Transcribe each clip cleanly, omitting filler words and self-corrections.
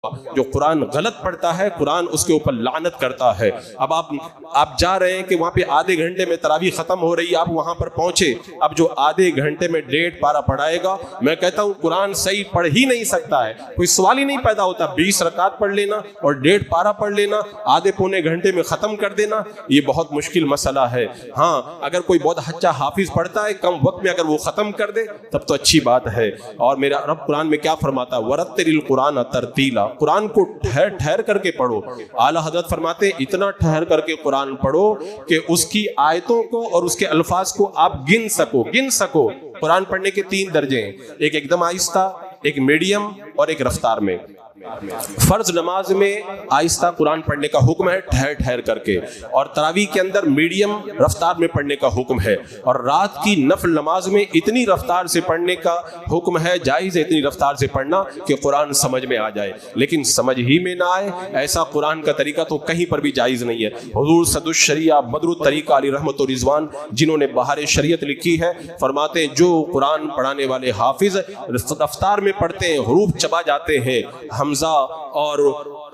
जो कुरान गलत पढ़ता है कुरान उसके ऊपर लानत करता है। अब आप जा रहे हैं कि वहां पे आधे घंटे में तरावी खत्म हो रही है, आप वहां पर पहुंचे। अब जो आधे घंटे में 1.5 पारा पढ़ाएगा, मैं कहता हूं कुरान सही पढ़ ही नहीं सकता है, कोई सवाल ही नहीं पैदा होता। 20 रकात पढ़ लेना और 1.5 पारा पढ़ लेना, आधे पौने घंटे में खत्म कर देना, ये बहुत मुश्किल मसला है। हाँ, अगर कोई बहुत अच्छा हाफिज पढ़ता है कम वक्त में, अगर वो खत्म कर दे तब तो अच्छी बात है। और मेरा रब कुरान में क्या फरमाता है, वरत्तिल कुरान तरतीला, कुरान को ठहर ठहर करके पढ़ो। आला हजरत फरमाते हैं इतना ठहर करके कुरान पढ़ो कि उसकी आयतों को और उसके अल्फाज को आप गिन सको। कुरान पढ़ने के 3 दर्जे हैं, एक एकदम आहिस्ता, एक मीडियम और एक रफ्तार में। फर्ज नमाज में आहिस्ता कुरान पढ़ने का हुक्म है, ठहर ठहर करके, और तरावी के अंदर मीडियम रफ्तार में पढ़ने का हुक्म है, और रात की नफल नमाज में इतनी रफ्तार से पढ़ने का हुक्म है, जायज है इतनी रफ्तार से पढ़ना कि कुरान समझ में आ जाए। लेकिन समझ ही में ना आए ऐसा कुरान का तरीका तो कहीं पर भी जायज नहीं है। हुजूर सदुश शरिया बदरुत तरीका अली रहमत और रिजवान, जिन्होंने बहार शरीयत लिखी है, फरमाते हैं जो कुरान पढ़ाने वाले हाफिज रफ्तार में पढ़ते हैं, हरूफ चबा जाते हैं, हमजा और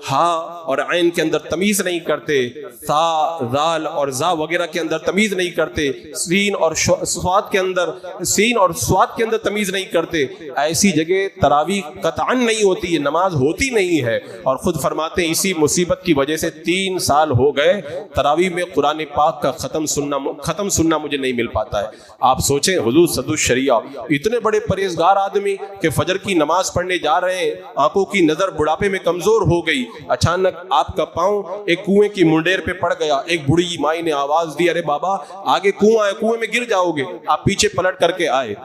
हा और ऐन के अंदर तमीज नहीं करते, सा जाल और जा वगैरह के अंदर तमीज नहीं करते, सीन और स्वाद के अंदर तमीज नहीं करते, ऐसी जगह तरावी कतअन नहीं होती है, नमाज होती नहीं है। और खुद फरमाते हैं इसी मुसीबत की वजह से 3 साल हो गए तरावी में कुरान पाक का खत्म सुनना मुझे नहीं मिल पाता है। आप सोचें, हुजूर सदुश शरिया इतने बड़े परहेजगार आदमी के फजर की नमाज पढ़ने जा रहे हैं, आंखों की नजर बुढ़ापे में कमजोर हो गई, अचानक आपका पांव एक कुएं की मुंडेर पे पड़ गया, एक बूढ़ी माई ने आवाज दी, अरे बाबा आगे कुआं है, कुएं में गिर जाओगे। आप पीछे पलट करके आए,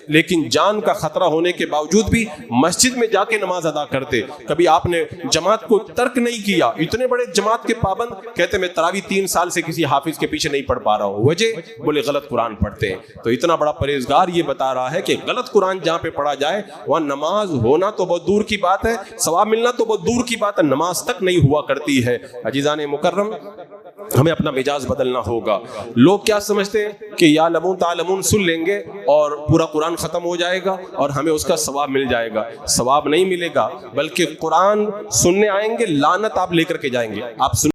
लेकिन जान का खतरा होने के बावजूद भी मस्जिद में जाके नमाज अदा करते। कभी आपने जमात को तर्क नहीं किया। इतने बड़े जमात के पाबंद, कहते मैं तरावी 3 साल से किसी हाफिज के पीछे नहीं पढ़ पा रहा हूं, वजह बोले गलत कुरान पढ़ते हैं। तो इतना बड़ा परहेजगार ये बता रहा है कि गलत कुरान जहां पे पढ़ा जाए वहां नमाज होना तो बहुत दूर की बात है, सवाब मिलना तो बहुत दूर की बात है, नमाज तक नहीं हुआ करती है। अजीजाने मुकर्रम, हमें अपना मिजाज बदलना होगा। लोग क्या समझते हैं कि या लमून तालमून सुन लेंगे और पूरा कुरान खत्म हो जाएगा और हमें उसका सवाब मिल जाएगा। सवाब नहीं मिलेगा, बल्कि कुरान सुनने आएंगे, लानत आप लेकर के जाएंगे। आप